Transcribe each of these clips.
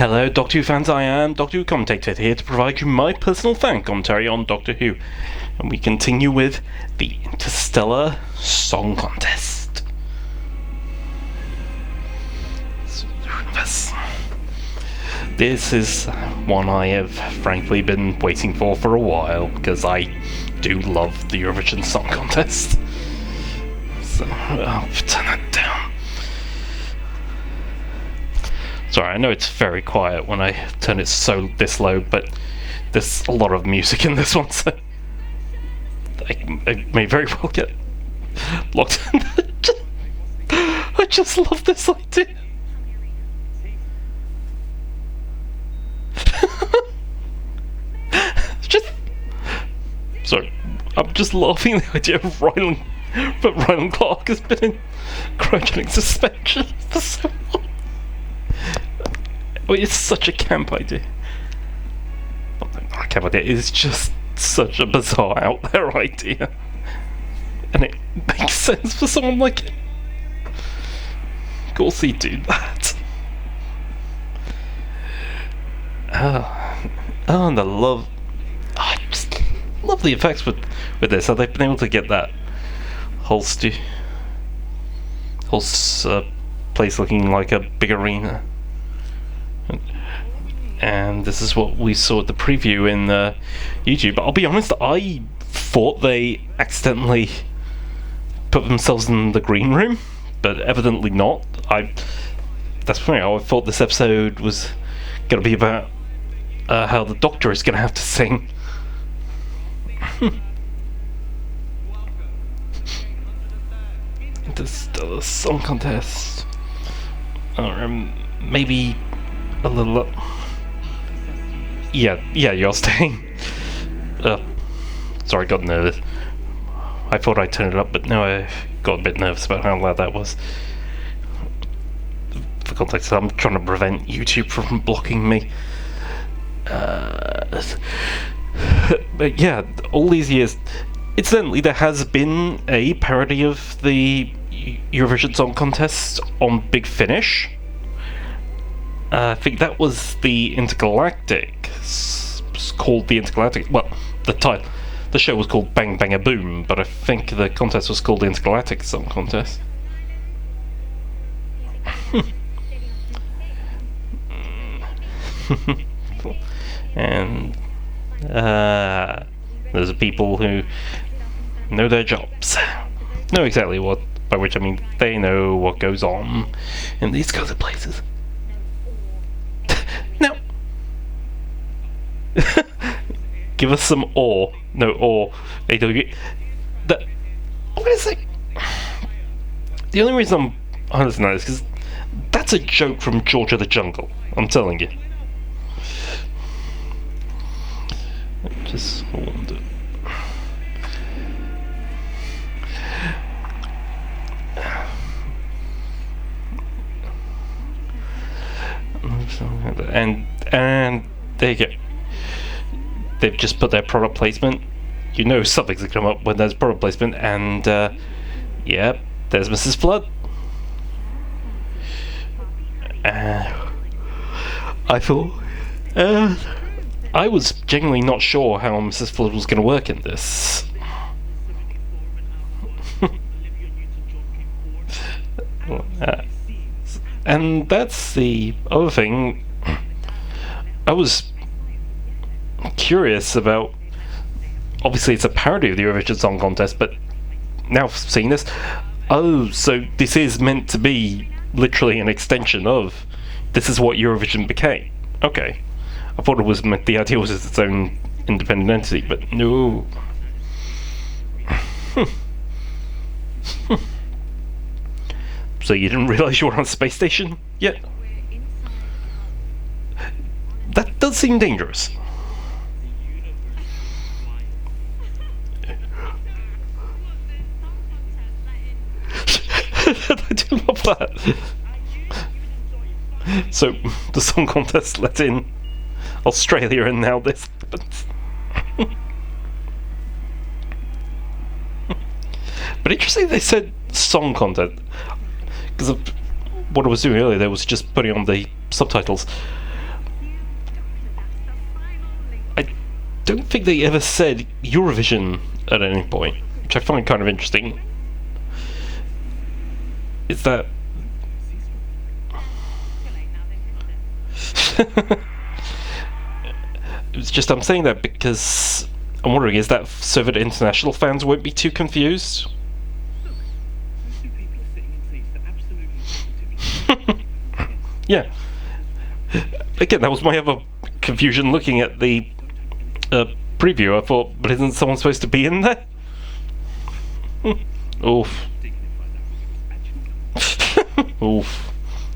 Hello, Doctor Who fans, I am Doctor Who Commentator here to provide you my personal fan commentary on Doctor Who. And we continue with the Interstellar Song Contest. This is one I have frankly been waiting for a while, because I do love the Eurovision Song Contest. So, I'll turn it down. Sorry, I know it's very quiet when I turn it this low, but there's a lot of music in this one, so I may very well get locked in. I just love this idea. Sorry, I'm just laughing at the idea of Ryland Clark has been in cryogenic suspension for so long. Oh, it's such a camp idea. Not a camp idea, it's just such a bizarre, out there idea. And it makes sense for someone like him. Of course he'd do that. And the love. I just love the effects with this. How they've been able to get that whole place looking like a big arena. And this is what we saw at the preview in YouTube. But I'll be honest, I thought they accidentally put themselves in the green room, but evidently not. That's funny. I thought this episode was going to be about how the Doctor is going to have to sing. The song contest. Maybe a little. Yeah, you're staying. Sorry, got nervous. I thought I'd turn it up, but now I got a bit nervous about how loud that was. For context, I'm trying to prevent YouTube from blocking me. But yeah, all these years, incidentally, there has been a parody of the Eurovision Song Contest on Big Finish. I think that was the Intergalactic. It's called the Intergalactic. Well, the show was called Bang Bang a Boom, but I think the contest was called the Intergalactic Song Contest. And there's people who know their jobs, know exactly what. By which I mean they know what goes on in these kinds of places. Now, give us some ore. No ore. I'm gonna say the only reason I'm understanding is because that's a joke from George of the Jungle. I'm telling you. I just wonder. And there you go. They've just put their product placement. You know something's gonna come up when there's product placement, and yeah, there's Mrs. Flood. I thought I was genuinely not sure how Mrs. Flood was gonna work in this. And that's the other thing. I was curious about. Obviously, it's a parody of the Eurovision Song Contest, but now seeing this, so this is meant to be literally an extension of. This is what Eurovision became. Okay, I thought it was meant. The idea was its own independent entity, but no. So you didn't realise you were on a space station yet? That does seem dangerous. I do love that. So the song contest let in Australia, and now this happens. But interesting they said song contest, because what I was doing earlier there was just putting on the subtitles. don't think they ever said Eurovision at any point, which I find kind of interesting. Is that... It's just I'm saying that because I'm wondering, is that so that international fans won't be too confused? Yeah. Again, that was my other confusion looking at the preview. I thought, but isn't someone supposed to be in there? Oof. Oof.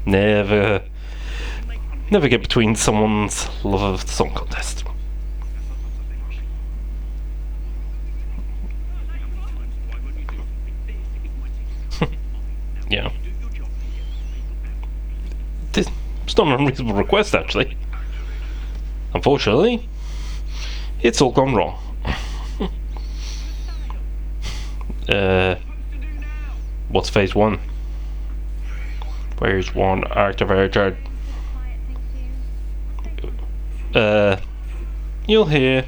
Never get between someone's love of the song contest. Yeah. It's not an unreasonable request, actually. Unfortunately, it's all gone wrong. What's phase 1? Phase 1 activated. You'll hear.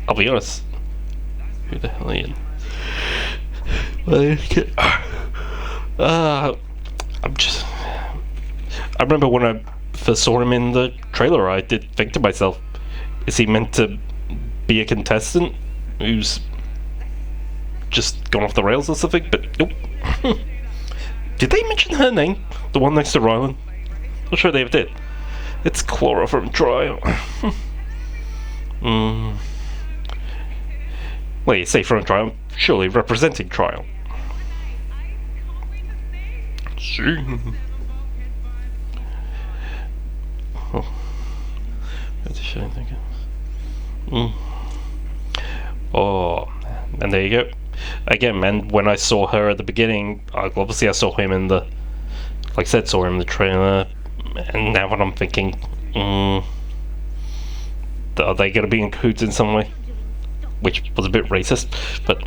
I'll be honest. Who the hell are you? I remember when I first saw him in the trailer, I did think to myself, is he meant to be a contestant who's just gone off the rails or something? But nope. Did they mention her name? The one next to Rylan? I'm sure they did. It's Clara from Trial. Well, you say from Trial, surely representing Trial. See. Oh, and there you go. Again, man, when I saw her at the beginning, obviously I saw him in the, like I said, saw him in the trailer, and now when I'm thinking, are they going to be in cahoots in some way? Which was a bit racist, but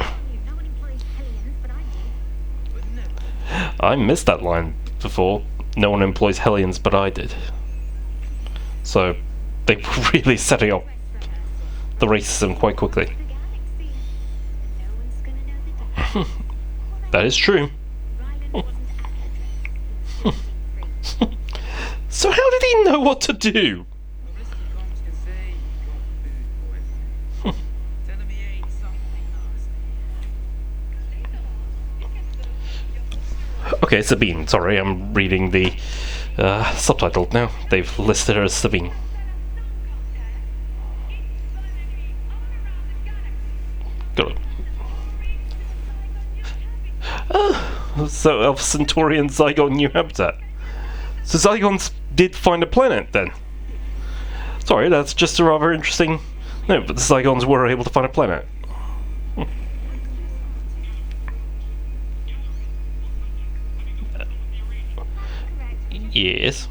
I missed that line before. No one employs Hellions, but I did. So they were really setting up the racism quite quickly. That is true. So how did he know what to do? Okay, Sabine. Sorry, I'm reading the subtitled now. They've listed her as Sabine. Got it. So Alpha Centauri and Zygon new habitat. So Zygons did find a planet then. Sorry, that's just a rather interesting... No, but the Zygons were able to find a planet. Yes.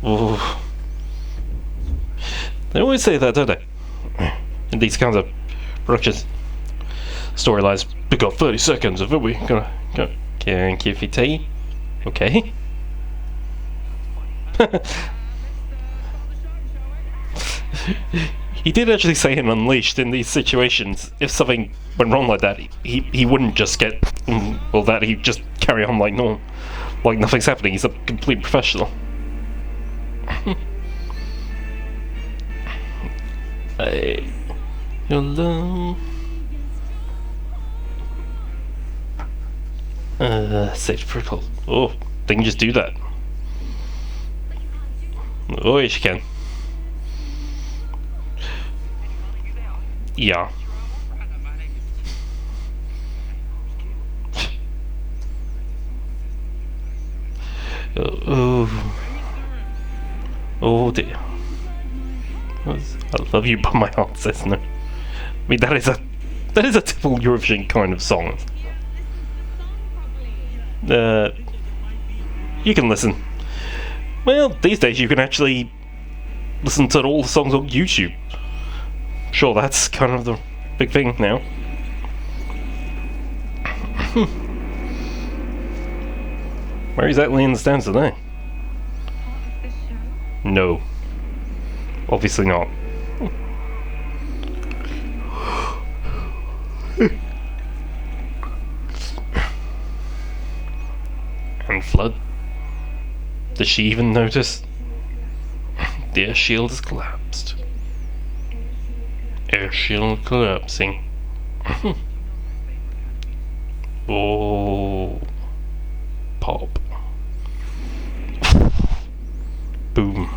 Ooh. They always say that, don't they? In these kinds of productions. Storylines. We got 30 seconds of it. We gonna can give you tea. Okay. He did actually say in Unleashed, in these situations, if something went wrong like that, he wouldn't just get that he'd just carry on like normal, like nothing's happening. He's a complete professional. Hello. Safety protocol. Oh, they can just do that. Oh, yes, you can. Yeah. Oh dear. I love you, but my heart says no. I mean, that is a typical Eurovision kind of song. You can listen. Well, these days you can actually listen to all the songs on YouTube. Sure, that's kind of the big thing now. Where exactly in the stands today? No. Obviously not. And Flood? Does she even notice? The air shield has collapsed. Air shield collapsing. Oh. Pop. Boom.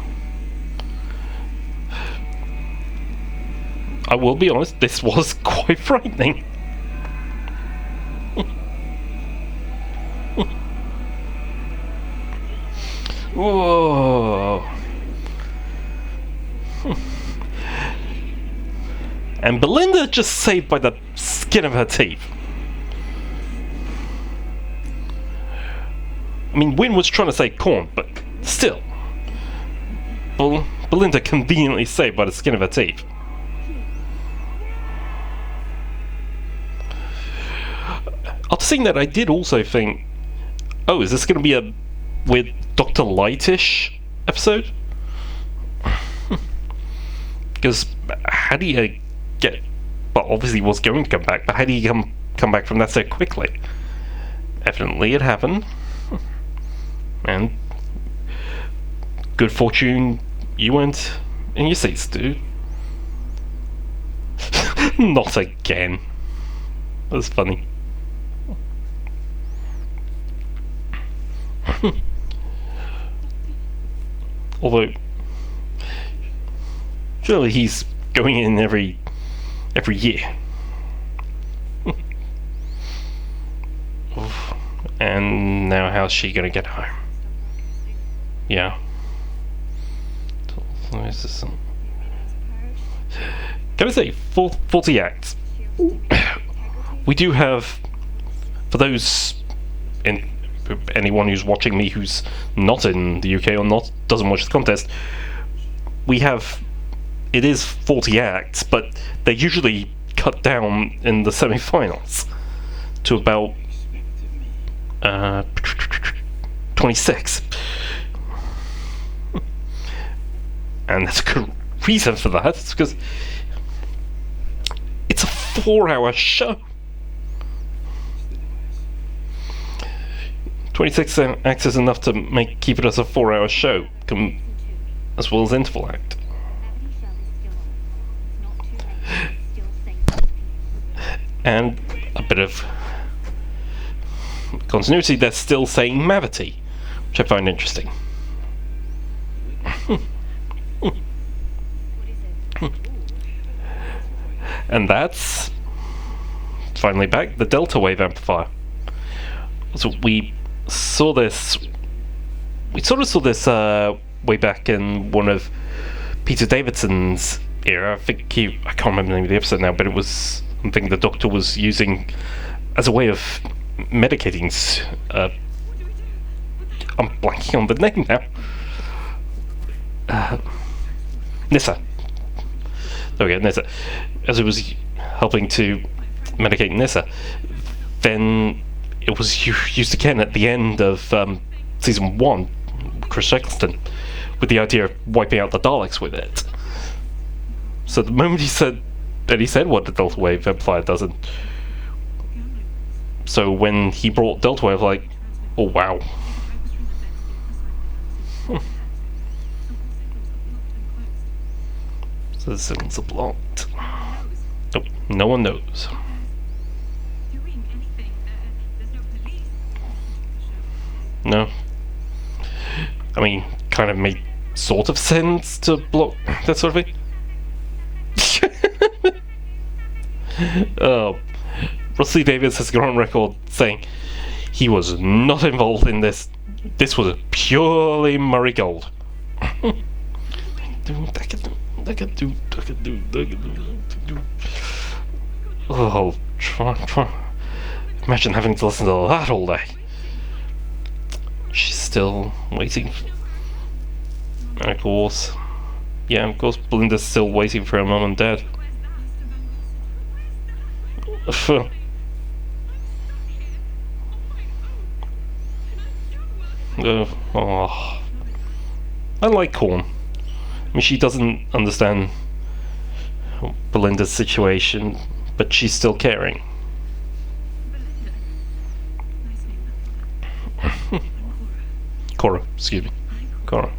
I will be honest, this was quite frightening. Whoa. And Belinda just saved by the skin of her teeth. I mean, Wynn was trying to say corn, but still. Belinda conveniently saved by the skin of her teeth. After seeing that, I did also think, oh, is this going to be a weird Dr. Light-ish episode? Because how do you get... Well, obviously he was going to come back, but how do you come back from that so quickly? Evidently it happened. And good fortune you went in your seats, dude. Not again. That's funny. Although surely he's going in every year. And now how's she gonna get home? Yeah. Can I say 40 acts? We do have, for those in anyone who's watching me who's not in the UK or doesn't watch the contest, we have, it is 40 acts, but they're usually cut down in the semi-finals to about 26. And there's a good reason for that. It's because it's a 4-hour show. 26 acts is enough to keep it as a 4-hour show, as well as interval act. And a bit of continuity, they're still saying Mavity, which I find interesting. And that's finally back, the delta wave amplifier. So we sort of saw this way back in one of Peter Davidson's era. I can't remember the name of the episode now, but it was something the Doctor was using as a way of medicating. I'm blanking on the name now. Nissa. There we go, Nissa. As it was helping to medicate Nissa, then it was used again at the end of season 1, Chris Eccleston, with the idea of wiping out the Daleks with it. So the moment he said what the delta wave amplifier does, and so when he brought delta wave, like, oh wow. So the signals are blocked. Nope, no one knows. No. I mean, kind of made sort of sense to block that sort of thing. Oh, Russell Davies has gone on record saying he was not involved in this. This was purely Murray Gold. Oh, try. Imagine having to listen to that all day. She's still waiting. And of course, Belinda's still waiting for her mum and dad. Oh, I like Corn. I mean, she doesn't understand Belinda's situation, but she's still caring. Cora, excuse me. Cora.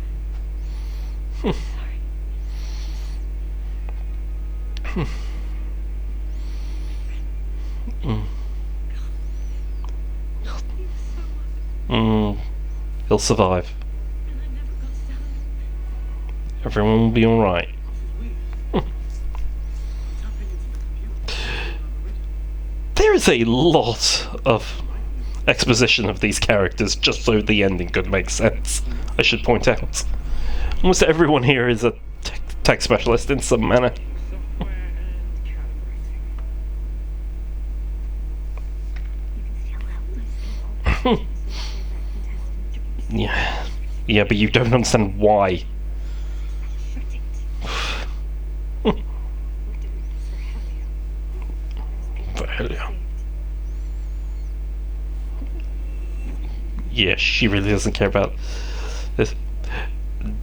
He'll survive. Everyone will be alright. There is a lot of exposition of these characters just so the ending could make sense, I should point out. Almost everyone here is a tech specialist in some manner. Yeah, but you don't understand why. Yeah, she really doesn't care about this.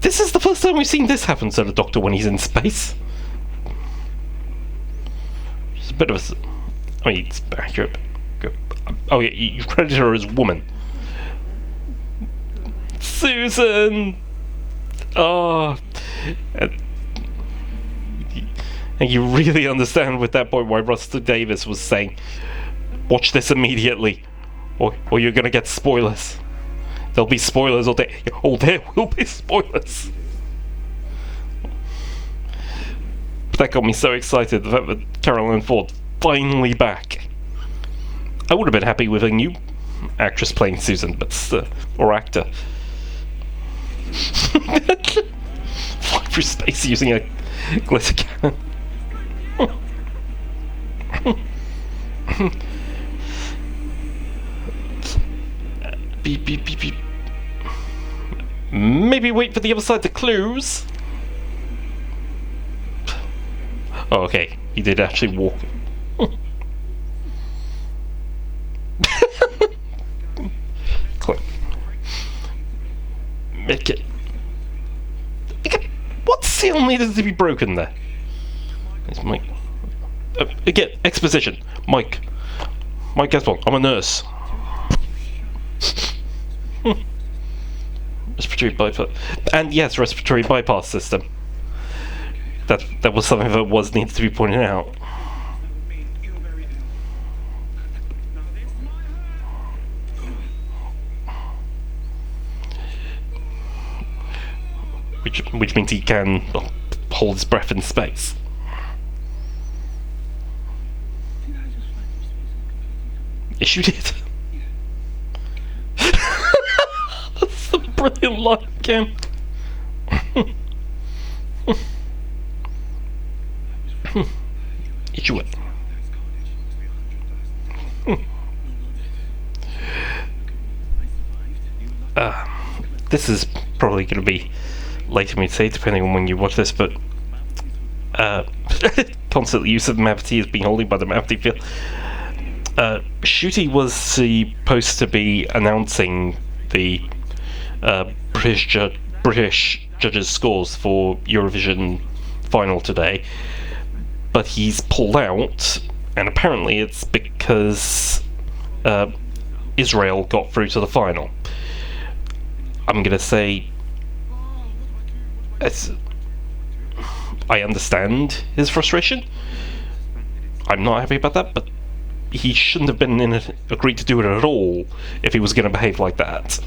This is the first time we've seen this happen to the Doctor when he's in space. It's a bit of a... I mean, it's accurate. Oh yeah, you credited her as woman. Susan! Oh... And you really understand with that point why Russell Davis was saying, watch this immediately, or you're gonna get spoilers. There'll be spoilers all day. Oh, there will be spoilers. But that got me so excited, the fact that Caroline Ford finally back. I would have been happy with a new actress playing Susan, but or actor. Fly through space using a glitter cannon. Beep, beep, beep, beep. Maybe wait for the other side to clues. Oh, okay. He did actually walk. Click. Make it. What seal needed to be broken there? It's Mike. Again, exposition. Mike Gasbon, I'm a nurse. Respiratory bypass. And yes, respiratory bypass system. That was something that was needed to be pointed out. Which means he can hold his breath in space. Yes, you did. That's a brilliant line, Cam. Yes, you would. This is probably going to be later for me to say, depending on when you watch this, but constant use of Mavity is being holding by the Mavity field. Ncuti was supposed to be announcing the British judges' scores for Eurovision final today, but he's pulled out, and apparently it's because Israel got through to the final. I'm going to say I understand his frustration. I'm not happy about that, but he shouldn't have been agreed to do it at all if he was going to behave like that.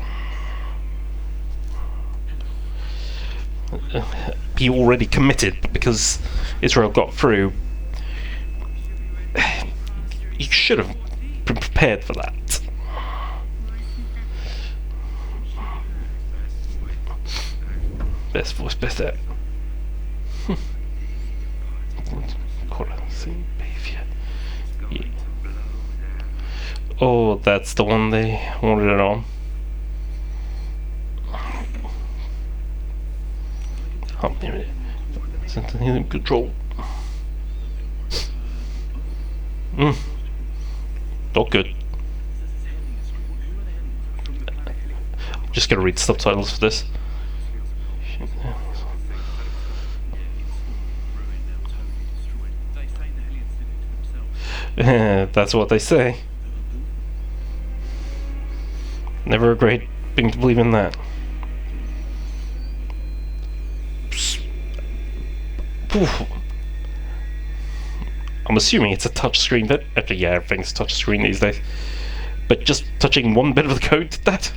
He already committed because Israel got through. He should have been prepared for that. Best voice, best act. Yeah. Oh, that's the one they wanted it on. Something in control. Not good. just gonna read subtitles for this. That's what they say. Never a great thing to believe in that. I'm assuming it's a touch screen bit. Actually, yeah, everything's touch screen these days. But just touching one bit of the code did that.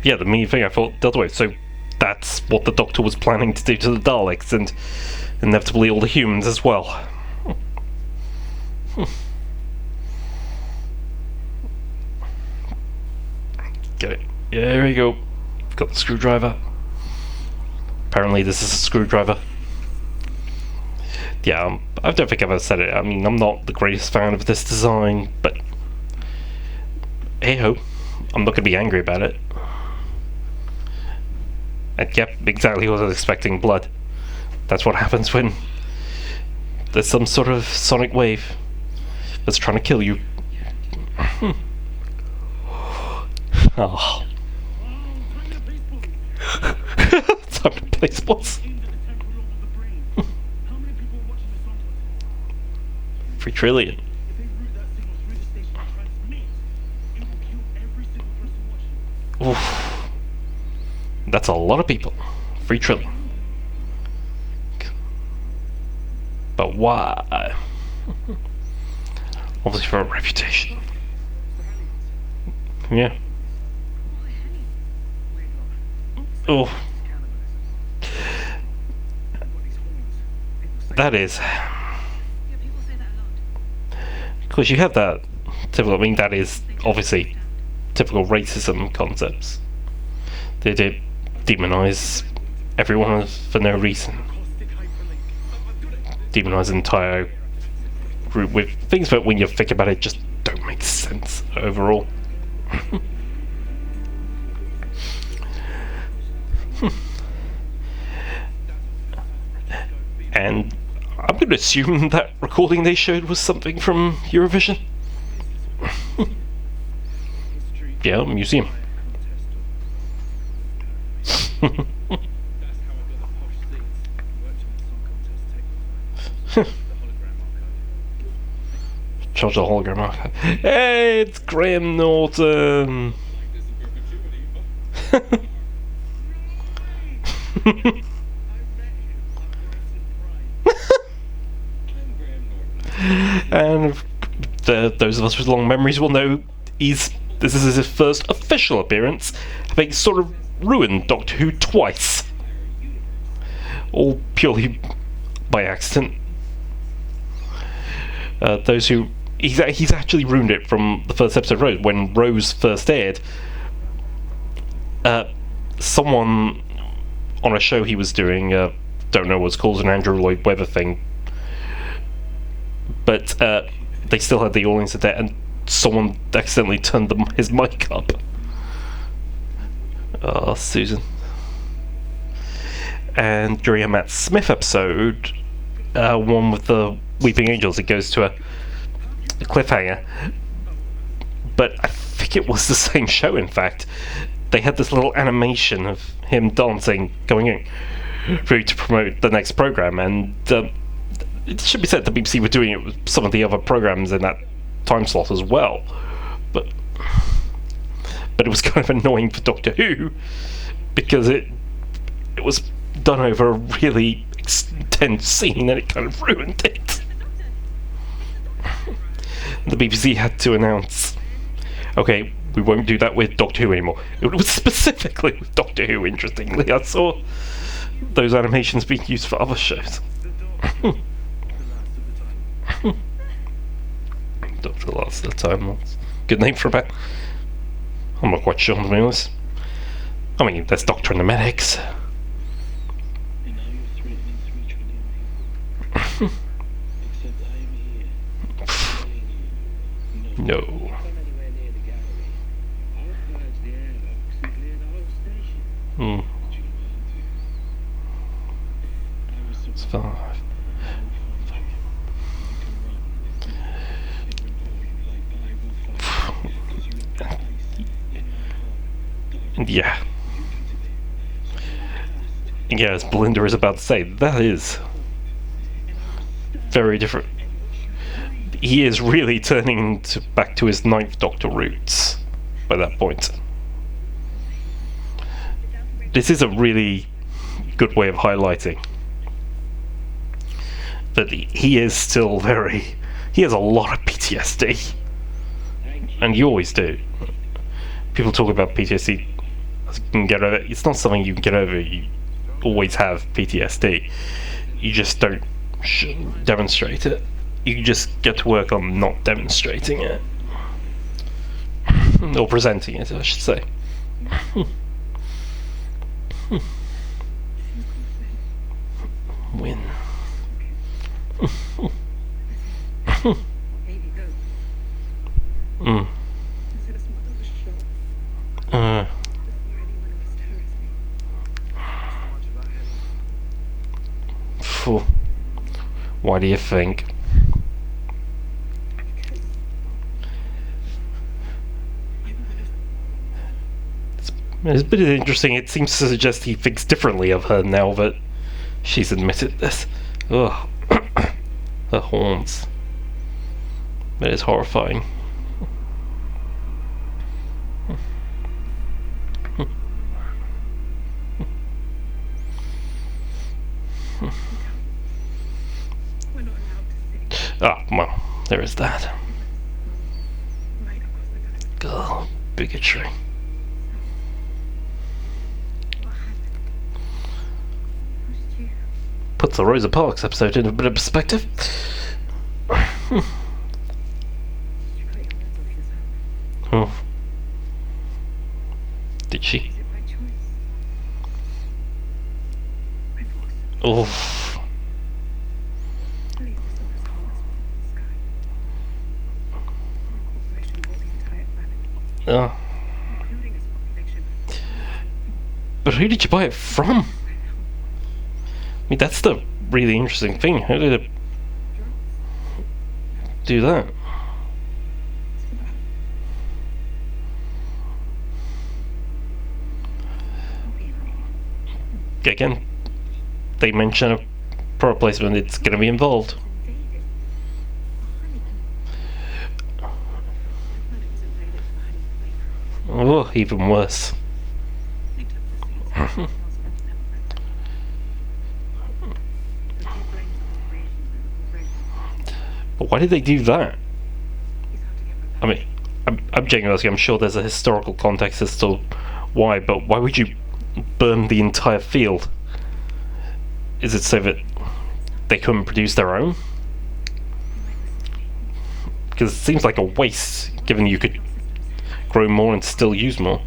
Yeah, the main thing I thought the other way. So that's what the Doctor was planning to do to the Daleks, and inevitably all the humans as well. Get it. Yeah, here we go. Got the screwdriver. Apparently this is a screwdriver. Yeah, I don't think I've ever said it. I mean, I'm not the greatest fan of this design, but hey-ho, I'm not going to be angry about it. And yep, exactly what I was expecting, blood. That's what happens when there's some sort of sonic wave that's trying to kill you. Oh. Time to play sports. 3 trillion. Oof. That's a lot of people. 3 trillion. But why? Obviously for a reputation. Yeah. Oh. That is. Because you have that typical, I mean, that is obviously typical racism concepts. They did demonize everyone for no reason. Demonize an entire group with things that when you think about it just don't make sense overall. And I'm going to assume that recording they showed was something from Eurovision. Yeah, museum. Charge the hologram marker. Hey, it's Graham Norton. And those of us with long memories will know this is his first official appearance, having sort of ruined Doctor Who twice. All purely by accident. Those who... He's actually ruined it from the first episode of Rose. When Rose first aired, someone on a show he was doing, don't know what it's called, an Andrew Lloyd Webber thing, but they still had the audience there, and someone accidentally turned his mic up. Oh, Susan. And during a Matt Smith episode, one with the Weeping Angels, it goes to a cliffhanger. But I think it was the same show, in fact. They had this little animation of him dancing, going in through to promote the next program, and it should be said the BBC were doing it with some of the other programs in that time slot as well, but it was kind of annoying for Doctor Who because it was done over a really intense scene and it kind of ruined it. The BBC had to announce, okay, we won't do that with Doctor Who anymore. It was specifically with Doctor Who, interestingly. I saw those animations being used for other shows. Doctor Last of the Time. Good name for a band. I'm not quite sure, to be honest. I mean, there's Doctor and the Medics. No. It's 5. Yeah. Yeah, as Belinda is about to say, that is very different. He is really turning back to his Ninth Doctor roots by that point. This is a really good way of highlighting that he is still very... He has a lot of PTSD. And you always do. People talk about PTSD. You can get over. It's not something you can get over. You always have PTSD. You just don't demonstrate it. You just get to work on not demonstrating it. Or presenting it, I should say. Win. Why do you think? It's a bit interesting. It seems to suggest he thinks differently of her now that she's admitted this. Ugh. Her horns. That is horrifying. Ah, well, there is that. God, bigotry. Puts the Rosa Parks episode in a bit of perspective. Oh. Did she? Oh. Oh. But who did you buy it from? I mean, that's the really interesting thing. How did it do that? Again, they mention a product placement, it's going to be involved. Oh, even worse. But why did they do that? I mean, I'm genuinely, I'm sure there's a historical context as to why, but why would you burn the entire field? Is it so that they couldn't produce their own? Because it seems like a waste, given you could grow more and still use more.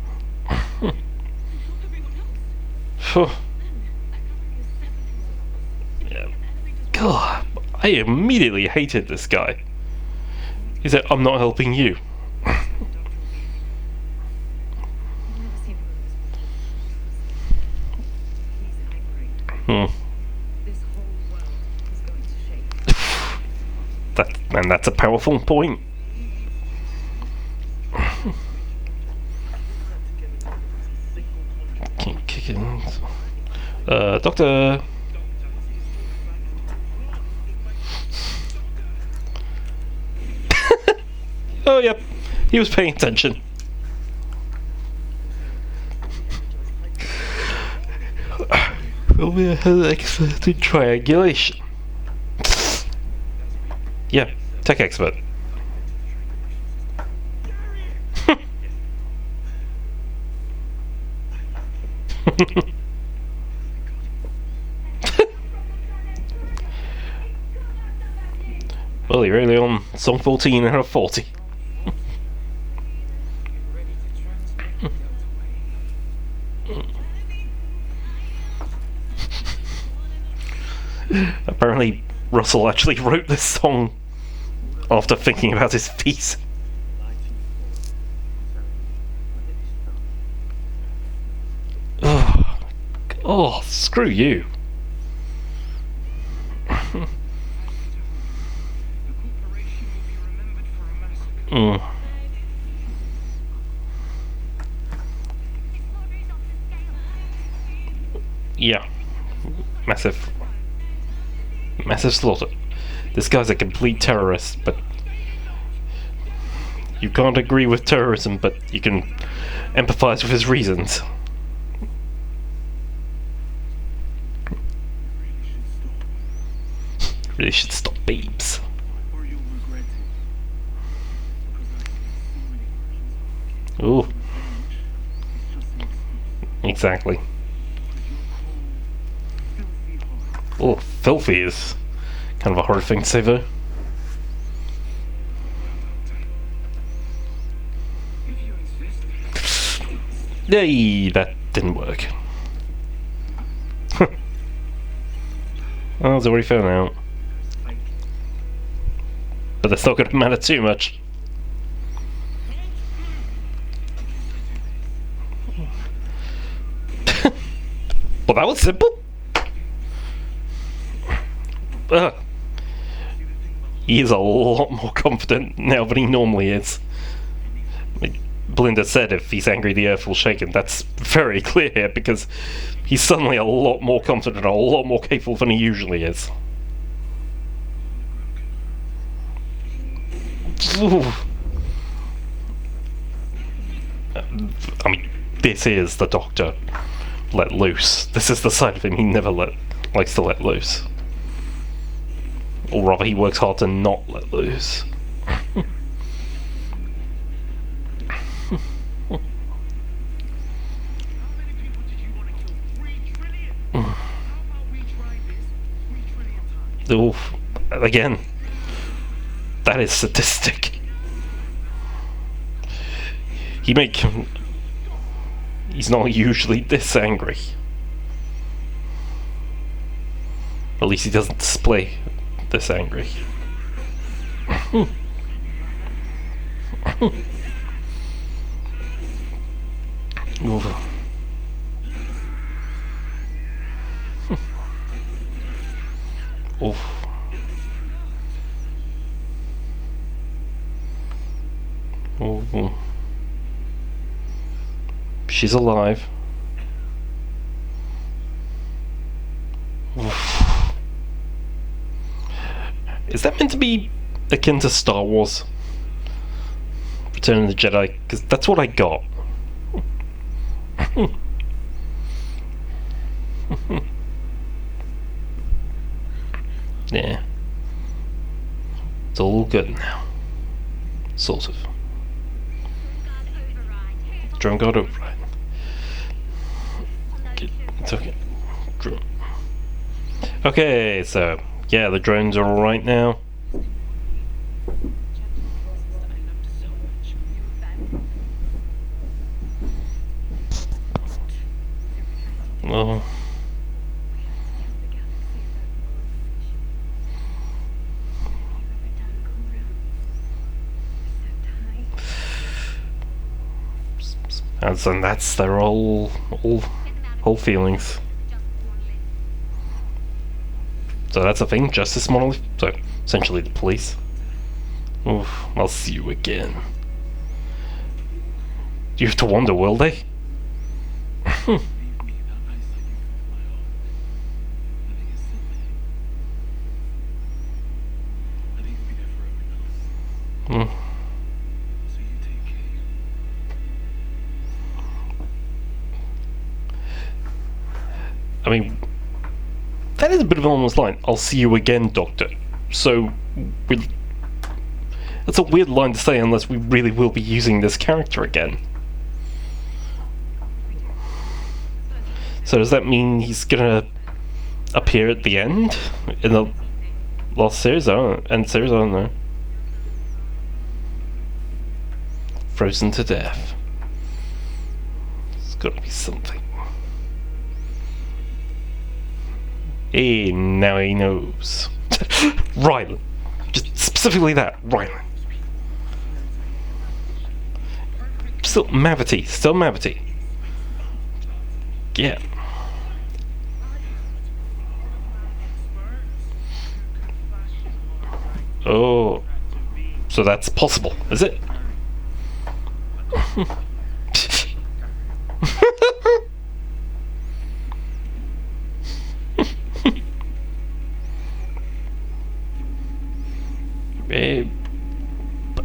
Yeah. God, I immediately hated this guy. He said, I'm not helping you. That's a powerful point. Kicking. Doctor. Oh, yep. He was paying attention. Well, we're an expert in triangulation. Yeah, tech expert. Well, you're really on song 14 out of 40. Apparently, Russell actually wrote this song after thinking about his piece. Oh, screw you. Yeah. Massive. Massive slaughter. This guy's a complete terrorist, but you can't agree with terrorism, but you can empathize with his reasons. Really should stop, babes. Ooh. Exactly. Oh, filthy is kind of a hard thing to say, though. Yay, that didn't work. Well, it's already found out. But that's not going to matter too much. Well, that was simple. He is a lot more confident now than he normally is. Belinda said if he's angry the earth will shake him. That's very clear here because he's suddenly a lot more confident, a lot more capable than he usually is. Ooh. I mean, this is the Doctor let loose. This is the side of him he never likes to let loose. Or rather, he works hard to not let loose. Oof. Again, that is sadistic. He's not usually this angry. At least he doesn't display this angry. Oof. Oof. Ooh. She's alive. Oof. Is that meant to be akin to Star Wars? Return of the Jedi? Because that's what I got. Yeah. It's all good now. Sort of. Drone guard override. It's okay. Drone. Okay, so yeah, the drones are alright now. Oh. And that's their whole feelings. So that's a thing, justice monolith. So essentially the police. Oof, I'll see you again. You have to wonder, will they? I mean, that is a bit of an almost line. I'll see you again, Doctor. So, that's a weird line to say unless we really will be using this character again. So does that mean he's gonna appear at the end? In the last series? I don't know. Frozen to death. It's gotta be something. Hey, now he knows. Rylan. Just specifically that, Rylan. Still Mavity. Yeah. Oh. So that's possible, is it?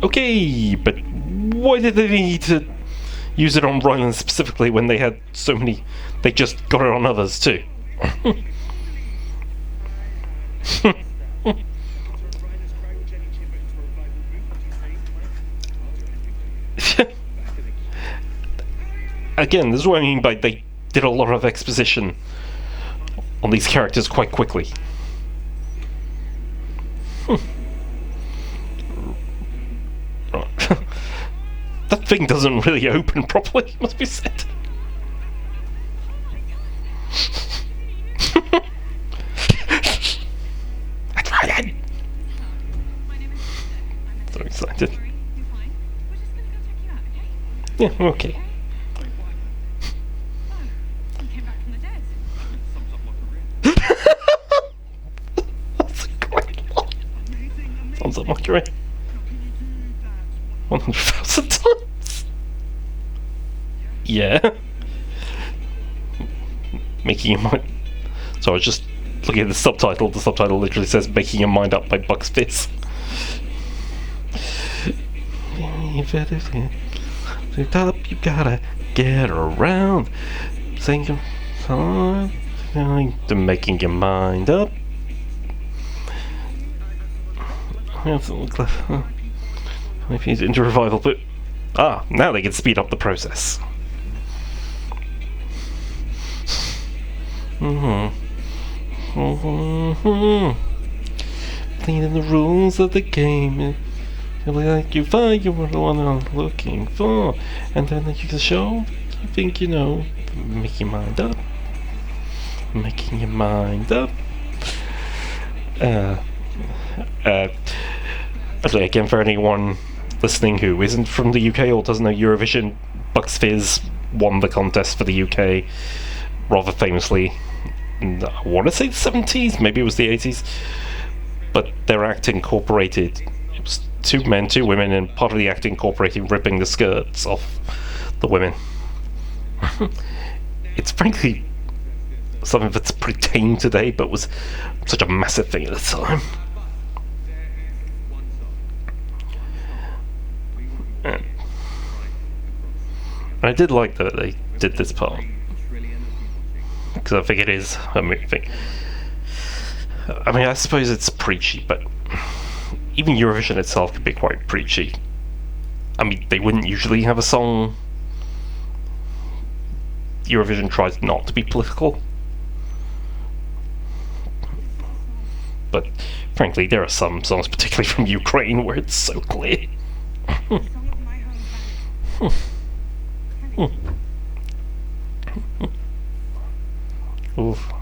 Okay, but why did they need to use it on Ryland specifically when they had so many? They just got it on others too. Again, this is what I mean by they did a lot of exposition on these characters quite quickly. That thing doesn't really open properly, must be said. That's right. So excited. Yeah, okay. That's a great line. Sounds like mockery. 100,000 times. Yeah. Making your mind. So I was just looking at the subtitle. The subtitle literally says "Making Your Mind Up" by Bucks Fizz. You gotta get around. Singing to making your mind up. If he's into revival, but now they can speed up the process. Cleaning the rules of the game. You'll be like you find you were the one I'm looking for, and then you can show you think you know. Make your mind up. Making your mind up. Actually, again, for anyone listening who isn't from the UK or doesn't know Eurovision, Bucks Fizz won the contest for the UK rather famously in, I want to say the 70s, maybe it was the 80s, but their act incorporated, it was 2 men, 2 women, and part of the act incorporated ripping the skirts off the women. It's frankly something that's pretty tame today, but was such a massive thing at the time. And I did like that they did this part, because I think it is a movie. I mean, I suppose it's preachy, but even Eurovision itself can be quite preachy. I mean, they wouldn't usually have a song. Eurovision tries not to be political, but frankly, there are some songs, particularly from Ukraine, where it's so clear. Oof.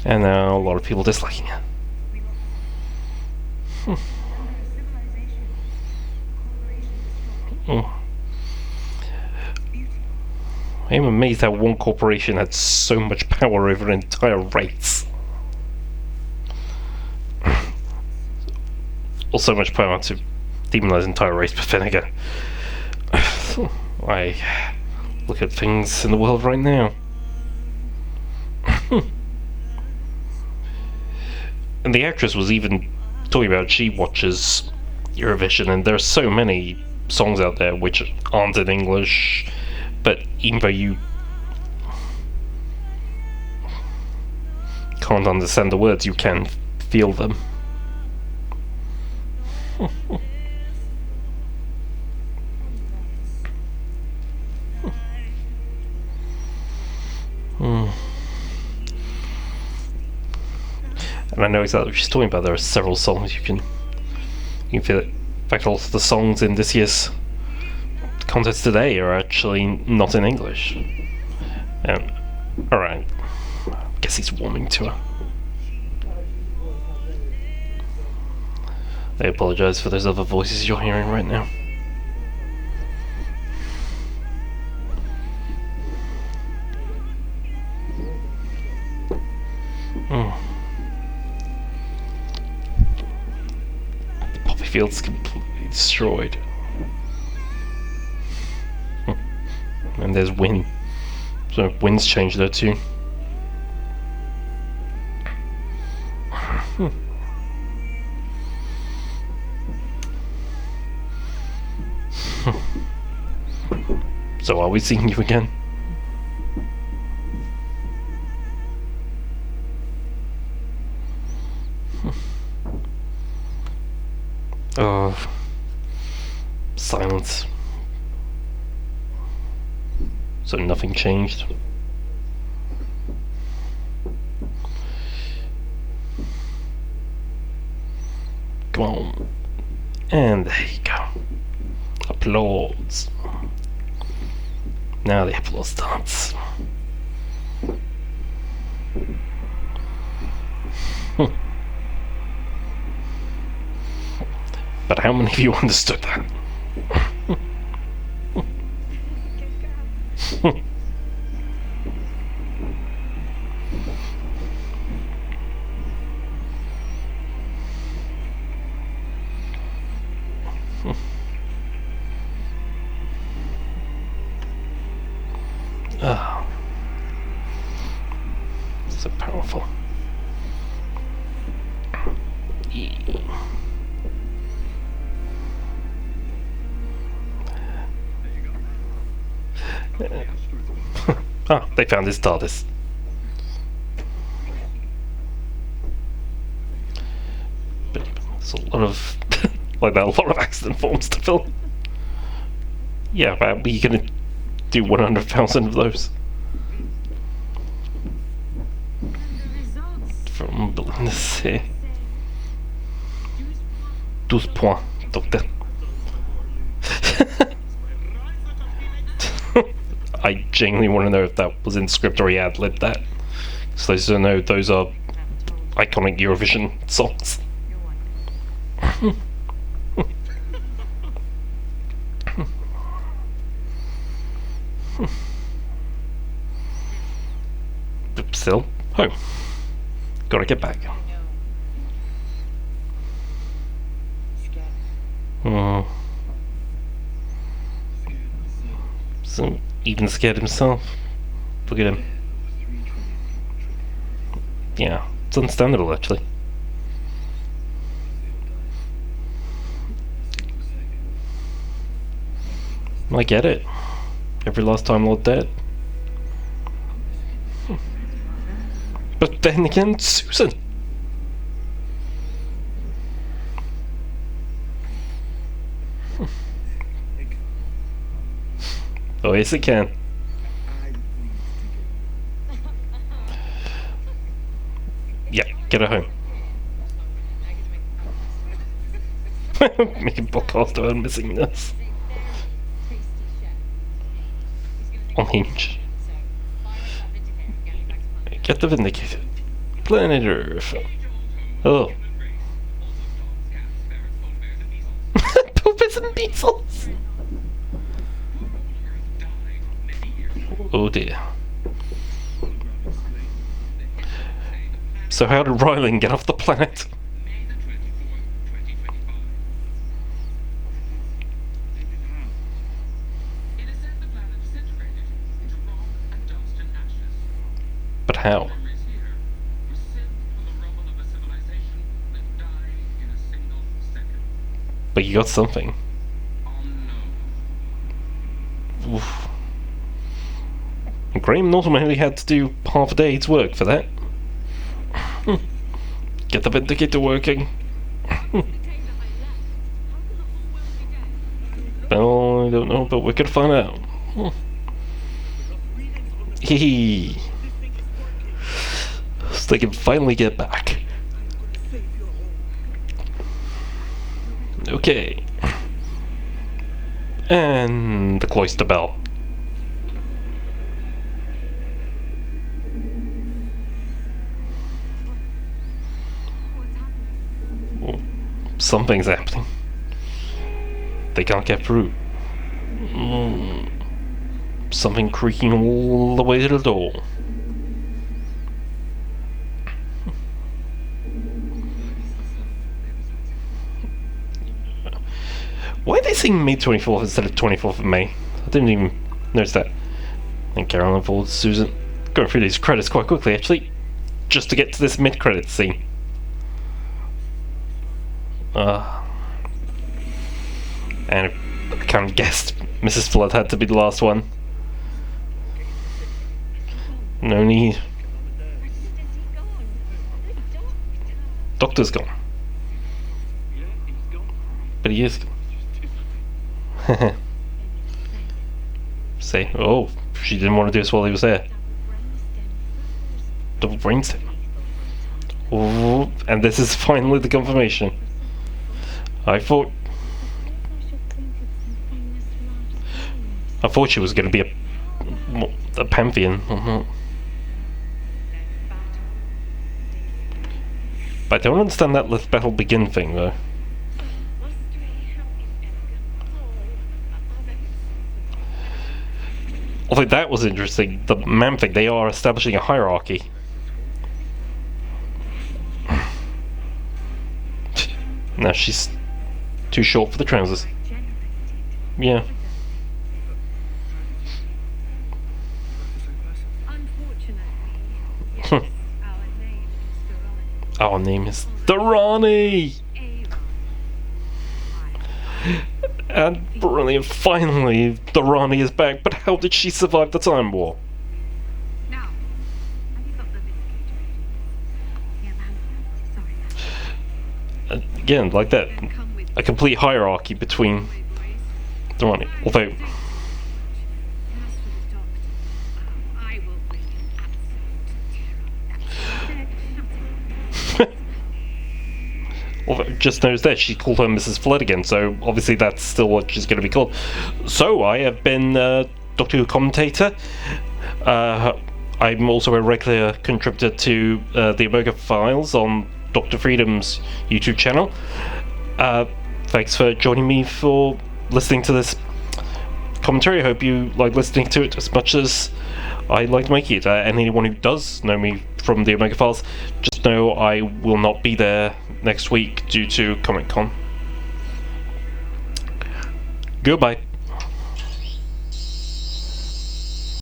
And now a lot of people disliking it. I am amazed how one corporation had so much power over an entire race. Or so much power to demonize an entire race, but then again, I look at things in the world right now. And the actress was even talking about she watches Eurovision, and there are so many songs out there which aren't in English, but even though you can't understand the words, you can feel them. And I know exactly what she's talking about. There are several songs you can feel it. In fact, all of the songs in this year's contest today are actually not in English. Alright. I guess he's warming to her. I apologise for those other voices you're hearing right now. The poppy field's completely destroyed. And there's wind. So wind's changed there too. So are we seeing you again? Oh, silence. So nothing changed. Come on. And there you go. Applause. Now the applause starts. But how many of you understood that? Ah, so powerful. Ah, they found his TARDIS. But there's a lot of like that, a lot of accident forms to fill. Yeah, but we're gonna do 100,000 of those. From building this here. 12 points, doctor. I genuinely want to know if that was in script or he ad-libbed that. So those who don't know, those are iconic Eurovision songs. But still, home. Gotta get back. So, even scared himself. Look at him. Yeah, it's understandable actually. I get it. Every last Time Lord dead. But then again, Susan. Oh, yes it can. Yeah, get her home. Making podcast about missing this. On Hinge. Get the Vindicator. Planet Earth. Oh. Poopers and measles. Oh dear. So how did Ryling get off the planet? But how? But you got something. Oof. Graham Norton only had to do half a day's work for that. Get the Vindicator working. Well, I don't know, but we're gonna find out. Hee. So they can finally get back. Okay. And the cloister bell. Oh, something's happening. They can't get through. Something creaking all the way to the door. Why are they saying May 24th instead of 24th of May? I didn't even notice that. And Carolyn forwards Susan. Going through these credits quite quickly, actually. Just to get to this mid-credits scene. And I kind of guessed Mrs. Flood had to be the last one. No need. Doctor's gone. But he is gone. Say, oh, she didn't want to do this while he was there. Double brainstem. Oh, and this is finally the confirmation. I thought she was going to be a Pantheon. But I don't understand that "let battle begin" thing, though. Although that was interesting, the man thing, they are establishing a hierarchy. Now she's too short for the trousers. Yeah. Our name is Durrani! And brilliant, finally, Durrani is back, but how did she survive the Time War? Again, like that, a complete hierarchy between Durrani, although... Well, just noticed that she called her Mrs. Flood again, so obviously that's still what she's going to be called. So I have been Doctor Who commentator. I'm also a regular contributor to the Omega Files on Dr. Freedom's YouTube channel. Thanks for joining me for listening to this commentary. I hope you like listening to it as much as I like to make it. Anyone who does know me from the Omega Files, just know I will not be there next week due to Comic-Con. Goodbye.